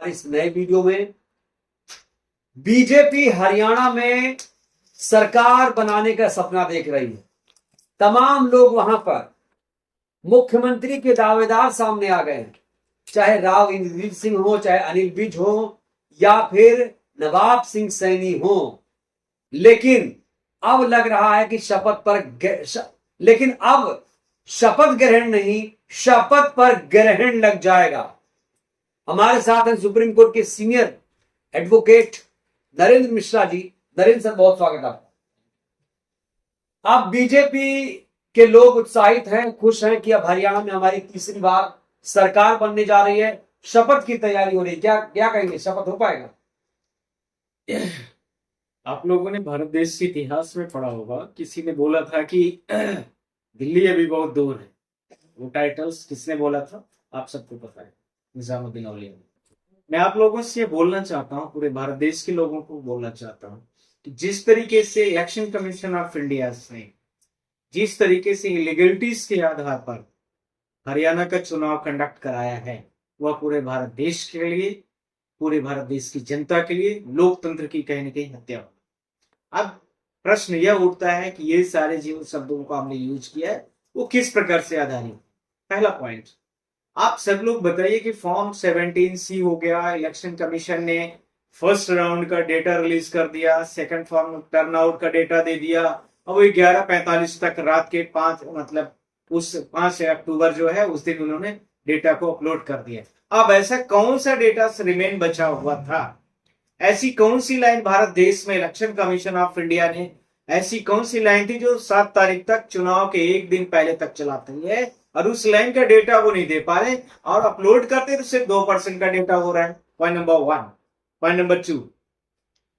इस नए वीडियो में। बीजेपी हरियाणा में सरकार बनाने का सपना देख रही है। तमाम लोग वहां पर मुख्यमंत्री के दावेदार सामने आ गए हैं, चाहे राव इंद्रजीत सिंह हो, चाहे अनिल विज हो, या फिर नवाब सिंह सैनी हो। लेकिन अब लग रहा है कि लेकिन अब शपथ ग्रहण नहीं, शपथ पर ग्रहण लग जाएगा। हमारे साथ हैं सुप्रीम कोर्ट के senior advocate Narendra Mishra ji. Narendra sir, बहुत स्वागत है आपका। अब बीजेपी के लोग उत्साहित हैं, खुश हैं कि अब हरियाणा में हमारी तीसरी बार सरकार बनने जा रही है, शपथ की तैयारी हो रही है। क्या क्या कहेंगे, शपथ हो पाएगा? आप लोगों ने भारत देश के इतिहास में पढ़ा होगा, किसी ने बोला था कि दिल्ली अभी बहुत दूर है। वो टाइटल्स किसने बोला था आप सबको पता है, निजामुद्दीन औलिया ने। मैं आप लोगों से ये बोलना चाहता हूँ, पूरे भारत देश के लोगों को बोलना चाहता हूँ कि जिस तरीके से इलेक्शन कमीशन ऑफ इंडिया ने जिस तरीके से इलीगलिटीज के आधार पर हरियाणा का चुनाव कंडक्ट कराया है, वह पूरे भारत देश के लिए, पूरे भारत देश की जनता के लिए लोकतंत्र की कहीं ना कहीं हत्या हो। अब प्रश्न यह उठता है कि ये सारे जिन शब्दों को हमने यूज किया है वो किस प्रकार से आधारित। पहला पॉइंट, आप सब लोग बताइए कि फॉर्म 17C हो गया, इलेक्शन कमीशन ने फर्स्ट राउंड का डेटा रिलीज कर दिया, सेकंड फॉर्म टर्नआउट का डेटा दे दिया, और वही 11:45 तक रात के 5 मतलब उस 5 अक्टूबर जो है उस दिन उन्होंने डेटा को अपलोड कर दिया। अब ऐसा कौन सा डेटा रिमेन बचा हुआ था? ऐसी कौन सी लाइन भारत देश में इलेक्शन कमीशन ऑफ इंडिया ने ऐसी कौन सी लाइन थी जो 7 तारीख तक चुनाव के एक दिन पहले तक चलाती है, और उस लाइन का डेटा वो नहीं दे पा रहे और अपलोड करते तो सिर्फ 2% का डेटा हो रहा है। Point number 1। Point number 2,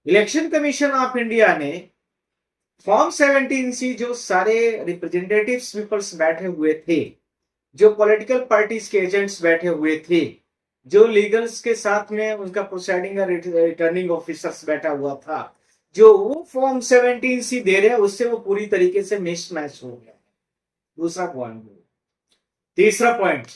election commission of India ने फॉर्म 17C जो सारे रिप्रेजेंटेटिव्स पीपल्स बैठे हुए थे, जो पॉलिटिकल पार्टीज के एजेंट्स बैठे हुए थे, जो लीगल्स के साथ में उनका प्रोसाइडिंग रिटर्निंग ऑफिसर्स बैठा हुआ था, जो वो फॉर्म 17C दे रहे हैं उससे वो पूरी तरीके से मिसमैच हो गया। दूसरा पॉइंट। तीसरा point,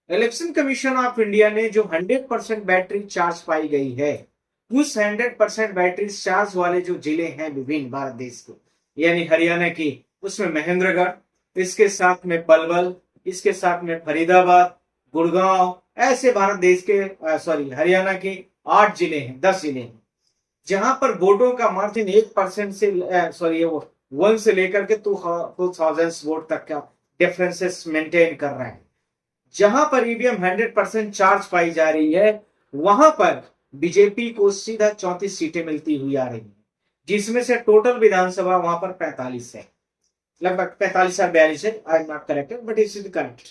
election commission of India ने जो 100% बैटरी चार्ज पाई गई है, उस 100% बैटरी चार्ज वाले जो जिले हैं विभिन्न भारत देश के, यानी हरियाणा की, उसमें महेंद्रगढ़, इसके साथ में पलवल, इसके साथ में फरीदाबाद, गुड़गांव, ऐसे भारत देश के हरियाणा के 8 जिले हैं, 10 जिले हैं, जहां पर वोटों का मार्जिन 1% से 1 से लेकर के 2000 वोट तक का डिफरेंसेस मेंटेन कर रहे हैं। जहां पर ईवीएम 100% चार्ज पाई जा रही है, वहां पर बीजेपी को सीधा 34 सीटें मिलती हुई आ रही है, जिसमें से टोटल विधानसभा वहां पर 45 है, लगभग 45 या 42 है। I am not corrected but it is correct.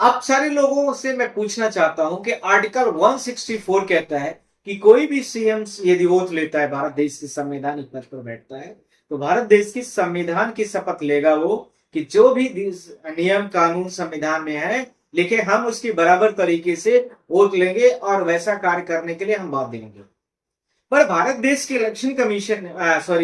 अब सारे लोगों से मैं पूछना चाहता हूं कि आर्टिकल 164 कहता है कि कोई भी सीएम यदि ओथ लेता है, भारत देश के संवैधानिक पद पर बैठता है, तो भारत देश की संविधान की शपथ लेगा वो कि जो भी नियम कानून संविधान में है लिखे, हम उसकी बराबर तरीके से ओथ लेंगे और वैसा कार्य करने के लिए हम बात देंगे। पर भारत देश के इलेक्शन कमीशन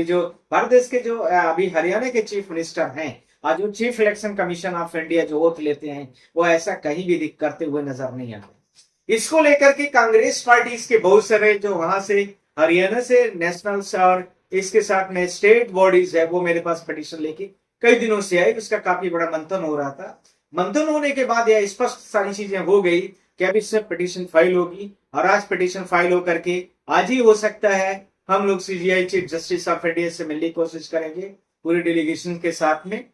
जो भारत देश के जो अभी हरियाणा के चीफ मिनिस्टर हैं, आज जो chief election commission of India जो ओथ लेते हैं, वो ऐसा कहीं भी करते हुए नजर नहीं आते। इसको लेकर के कांग्रेस पार्टी के बहुत सारे जो वहां से हरियाणा से नेशनल और इसके साथ में स्टेट बॉडीज है, वो मेरे पास पिटीशन लेके कई दिनों से आई। उसका काफी बड़ा मंथन हो रहा था। मंथन होने के बाद यह स्पष्ट सारी चीजें हो गई कि अब इससे पिटीशन फाइल होगी, और आज पिटीशन फाइल होकर के आज ही हो सकता है हम लोग CGI chief justice of India से मिलने की कोशिश करेंगे पूरी डेलीगेशन के साथ में।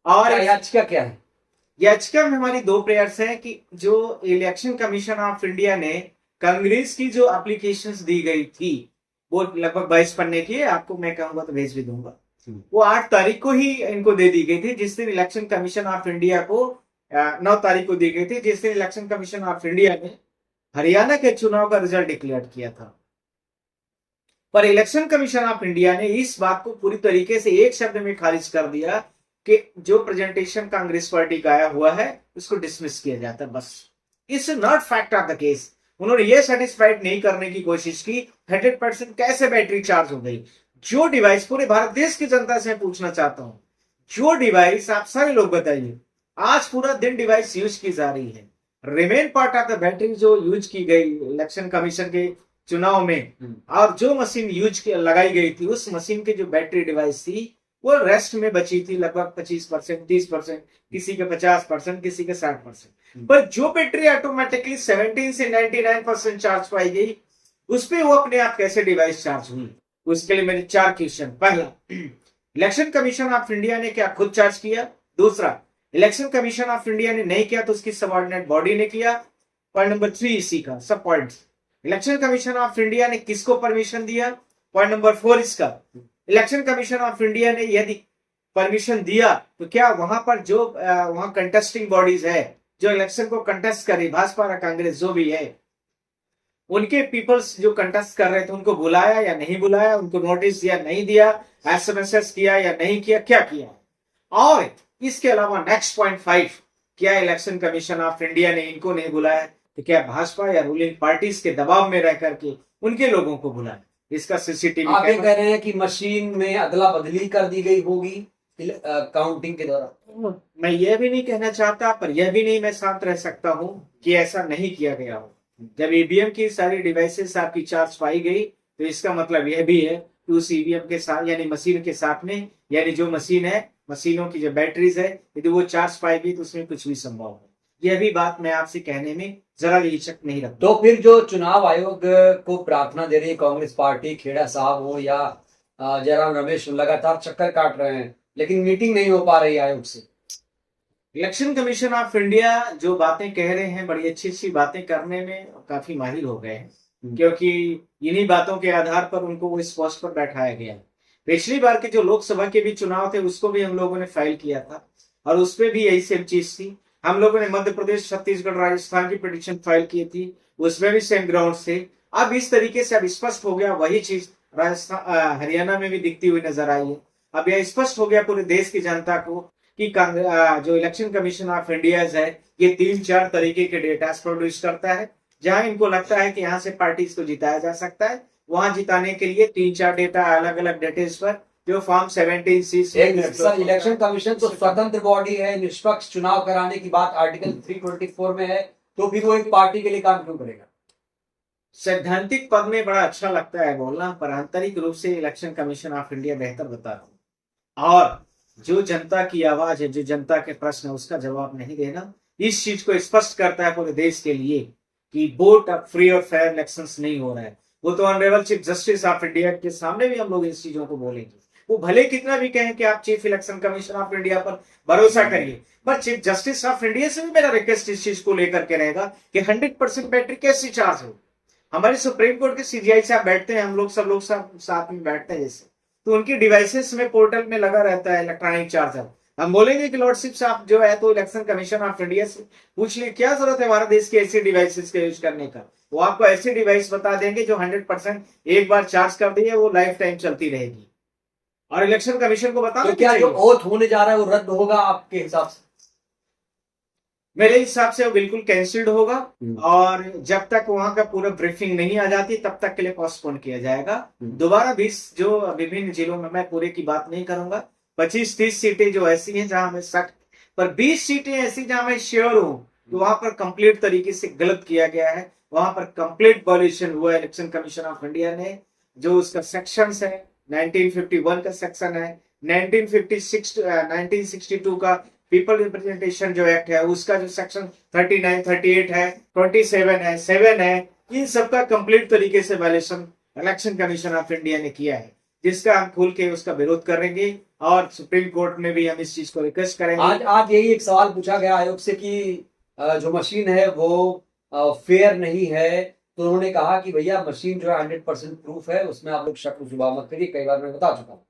और याचिका क्या है? याचिका में हमारी 2 प्रेयर्स हैं कि जो इलेक्शन कमीशन ऑफ इंडिया ने कांग्रेस की जो एप्लीकेशंस दी गई थी, वो लगभग 22 पन्ने की है, आपको मैं कहूंगा तो भेज भी दूंगा। वो 8 तारीख को ही इनको दे दी गई थी, जिस दिन इलेक्शन कमीशन ऑफ इंडिया को 9 तारीख को दी गई थी, जिस दिन इलेक्शन कमीशन ऑफ इंडिया ने हरियाणा के चुनाव का रिजल्ट डिक्लेयर किया था। पर इलेक्शन कमीशन ऑफ इंडिया ने इस बात को पूरी तरीके से एक शब्द में खारिज कर दिया कि जो प्रेजेंटेशन कांग्रेस पार्टी का आया हुआ है उसको डिसमिस किया जाता है, बस। It's not fact of the case. उन्होंने ये सेटिस्फाइड नहीं करने की कोशिश की 100% कैसे बैटरी चार्ज हो गई। जो डिवाइस, पूरे भारत देश की जनता से पूछना चाहता हूं, जो डिवाइस, आप सारे लोग बताइए, आज पूरा दिन डिवाइस यूज की जा रही है, remain part of the battery जो यूज की गई इलेक्शन कमीशन के चुनाव में, और जो मशीन लगाई गई थी, उस मशीन की जो बैटरी डिवाइस थी वो रेस्ट में बची थी, लगभग 25%, 30%, किसी के 50%, किसी के 60%। पर जो बैटरी ऑटोमेटिकली 17 से 99% चार्ज पाई गई, उस पर वो अपने आप कैसे डिवाइस चार्ज हुई? उसके लिए मेरे 4 क्वेश्चन। पहला, इलेक्शन कमीशन ऑफ इंडिया ने क्या खुद चार्ज किया? दूसरा, इलेक्शन कमीशन ऑफ इंडिया ने नहीं किया तो उसकी सबऑर्डिनेट बॉडी ने किया। पॉइंट नंबर 3 इसी का सब points. Election commission of India ने किसको परमिशन दिया? पॉइंट नंबर 4 इसका। इलेक्शन कमीशन ऑफ इंडिया ने यदि परमिशन दिया तो क्या वहां पर जो वहां कंटेस्टिंग बॉडीज है, जो इलेक्शन को कंटेस्ट कर रही, भाजपा या कांग्रेस जो भी है, उनके पीपल्स जो कंटेस्ट कर रहे थे उनको बुलाया या नहीं बुलाया, उनको नोटिस दिया नहीं दिया, एसएमएस किया या नहीं किया, क्या किया? और इसके अलावा नेक्स्ट पॉइंट 5, क्या इलेक्शन कमीशन ऑफ इंडिया ने इनको नहीं बुलाया तो क्या भाजपा या रूलिंग पार्टीज के दबाव में रह करके उनके लोगों को बुलाया? इसका सीसीटीवी आप ये कह रहे हैं कि मशीन में अदला बदली कर दी गई होगी काउंटिंग के दौरान? मैं यह भी नहीं कहना चाहता, पर यह भी नहीं मैं शांत रह सकता हूं कि ऐसा नहीं किया गया हो। जब ईवीएम की सारी डिवाइसेस आपकी चार्ज पाई गई तो इसका मतलब यह भी है कि उस ईवीएम के साथ यानी मशीन के साथ में, यानी जो मशीन है, मशीनों की जो बैटरीज है, यदि वो चार्ज पाई गई तो उसमें कुछ भी संभव है। यह भी बात मैं आपसे कहने में जरा भी हिचक नहीं रखता। तो फिर जो चुनाव आयोग को प्रार्थना दे रही है कांग्रेस पार्टी, खेड़ा साहब हो या जयराम रमेश, लगातार चक्कर काट रहे हैं लेकिन मीटिंग नहीं हो पा रही आयोग से। इलेक्शन कमीशन ऑफ इंडिया जो बातें कह रहे हैं, बड़ी अच्छी अच्छी बातें करने में काफी माहिर हो गए हैं, क्योंकि इन्हीं बातों के आधार पर उनको वो इस पोस्ट पर बैठाया गया। पिछली बार के जो लोकसभा के भी चुनाव थे उसको भी हम लोगों ने फाइल किया था और उसपे भी यही सेम चीज थी। हम लोगों ने मध्य प्रदेश, छत्तीसगढ़, राजस्थान की पिटीशन फाइल की थी, उसमें भी सेम ग्राउंड थे। अब इस तरीके से अब स्पष्ट हो गया, वही चीज राजस्थान, हरियाणा में भी दिखती हुई नजर आई है। अब यह स्पष्ट हो गया पूरे देश की जनता को कि जो इलेक्शन कमीशन ऑफ इंडिया है, ये 3-4 तरीके के डेटा प्रोड्यूस करता है। जहां इनको लगता है कि यहाँ से पार्टीज को जिताया जा सकता है, वहां जिताने के लिए 3-4 डेटा अलग अलग डेटेज पर जो form 17C sir, election commission तो स्वतंत्र बॉडी है, निष्पक्ष चुनाव कराने की बात आर्टिकल 324 में है, तो फिर वो एक पार्टी के लिए काम क्यों करेगा? सैद्धांतिक पद में बड़ा अच्छा लगता है बोलना, पर आंतरिक रूप से इलेक्शन कमीशन ऑफ इंडिया बेहतर बता रहा हूँ। और जो जनता की आवाज है, जो जनता के प्रश्न है, उसका जवाब नहीं देना, इस चीज को स्पष्ट करता है पूरे देश के लिए कि वोट अब फ्री और फेयर इलेक्शंस नहीं हो रहा है। वो तो honourable chief justice of India के सामने भी हम लोग इस चीजों को बोलेंगे। वो भले कितना भी कहें कि आप chief election commission of India पर भरोसा करिए, पर चीफ जस्टिस ऑफ इंडिया से भी मेरा रिक्वेस्ट इस चीज को लेकर के रहेगा कि 100% बैटरी कैसी चार्ज हो। हमारे सुप्रीम कोर्ट के सीजीआई साहब बैठते हैं, हम लोग सब साथ में बैठते हैं जैसे, तो उनकी डिवाइसेस में पोर्टल में लगा रहता है इलेक्ट्रॉनिक चार्जर। हम बोलेंगे कि लॉर्डशिप साहब जो है तो इलेक्शन कमीशन ऑफ इंडिया से पूछ लिए क्या जरूरत है हमारे देश की ऐसी डिवाइसेस का यूज करने का। वो आपको ऐसी डिवाइस बता देंगे जो 100% एक बार चार्ज कर दी है वो लाइफ टाइम चलती रहेगी। और इलेक्शन कमीशन को बता तो क्या जो ओथ होने जा रहा है वो रद्द होगा आपके हिसाब से? मेरे हिसाब से वो बिल्कुल कैंसिल्ड होगा, और जब तक वहां का पूरा ब्रीफिंग नहीं आ जाती तब तक के लिए पोस्टपोन किया जाएगा। दोबारा 20 जो विभिन्न जिलों में, मैं पूरे की बात नहीं करूंगा, 25-30 सीटें जो ऐसी हैं जहां मैं सख्त, पर 20 सीटें ऐसी जहां मैं श्योर हूं कि वहां पर कंप्लीट तरीके से गलत किया गया है, वहां पर कंप्लीट वॉल्यूशन हुआ है। इलेक्शन कमीशन ऑफ इंडिया ने जो उसका सेक्शन है, 1951 का सेक्शन है, 1962 का पीपल रिप्रेजेंटेशन जो एक्ट है उसका जो सेक्शन 39, 38 है, 27 है, 7 है, इन सबका कंप्लीट तरीके से violation election commission of India ने किया है, जिसका हम खुल के उसका विरोध करेंगे और सुप्रीम कोर्ट में भी हम इस चीज को रिक्वेस्ट करेंगे। आज यही एक सवाल पूछा गया आयोग से कि जो मशीन है वो फेयर नहीं है, तो उन्होंने कहा कि भैया मशीन जो है 100% प्रूफ है, उसमें आप लोग शक शुबा मत करिए, कई बार मैं बता चुका हूँ।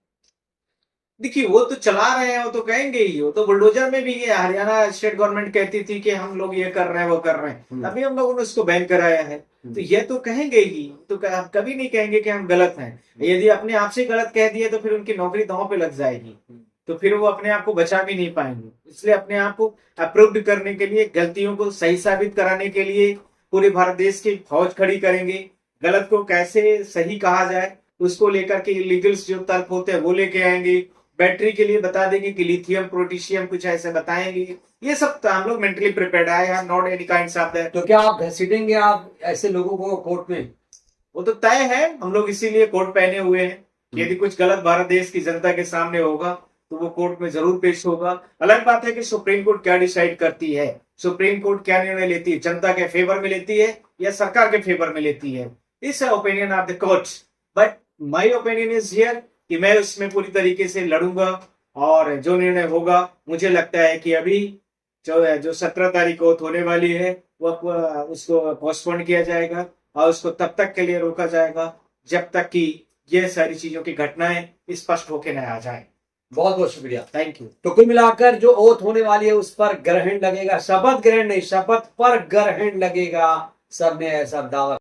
देखिए वो तो चला रहे हैं, वो तो कहेंगे ही, वो तो बुलडोजर में भी ये हरियाणा स्टेट गवर्नमेंट कहती थी कि हम लोग ये कर रहे हैं वो कर रहे हैं, तभी हम लोगों ने उसको बैन कराया है, तो ये तो कहेंगे ही, तो कभी नहीं कहेंगे कि हम गलत हैं। यदि अपने आप से गलत कह दिए तो फिर उनकी नौकरी दांव पे लग जाएगी, तो फिर वो अपने आप को बचा भी नहीं पाएंगे। इसलिए अपने आप को अप्रूव्ड करने के लिए, गलतियों को सही साबित कराने के लिए पूरे भारत देश की फौज खड़ी करेंगे। गलत को कैसे सही कहा जाए उसको लेकर के इलीगल्स जो तर्क होते हैं वो लेके आएंगे। बैटरी के लिए बता देंगे कि लिथियम, पोटेशियम कुछ ऐसे बताएंगे। ये सब तो हम लोग मेंटली प्रिपेयर्ड है। I am not any kind of that. तो क्या आप घसीटेंगे आप ऐसे लोगों को कोर्ट में? वो तो तय है, हम लोग इसीलिए कोर्ट पहने हुए हैं। यदि कुछ गलत भारत देश की जनता के सामने होगा तो वो कोर्ट में जरूर पेश होगा। अलग बात है कि सुप्रीम कोर्ट क्या डिसाइड करती है, सुप्रीम कोर्ट क्या निर्णय लेती है, जनता के फेवर में लेती है या सरकार के फेवर में लेती है। इस opinion of the court, but my opinion is here कि मैं उसमें पूरी तरीके से लड़ूंगा और जो निर्णय होगा, मुझे लगता है कि अभी जो 17 तारीख को होने वाली है वो उसको पोस्टपोन किया जाएगा और उसको तब तक के लिए रोका जाएगा जब तक कि ये सारी चीजों की घटनाएं स्पष्ट होके न आ जाए। बहुत बहुत शुक्रिया। Thank you. तो कुल मिलाकर जो ओथ होने वाली है उस पर ग्रहण लगेगा, शपथ ग्रहण नहीं, शपथ पर ग्रहण लगेगा, सर ने ऐसा दावा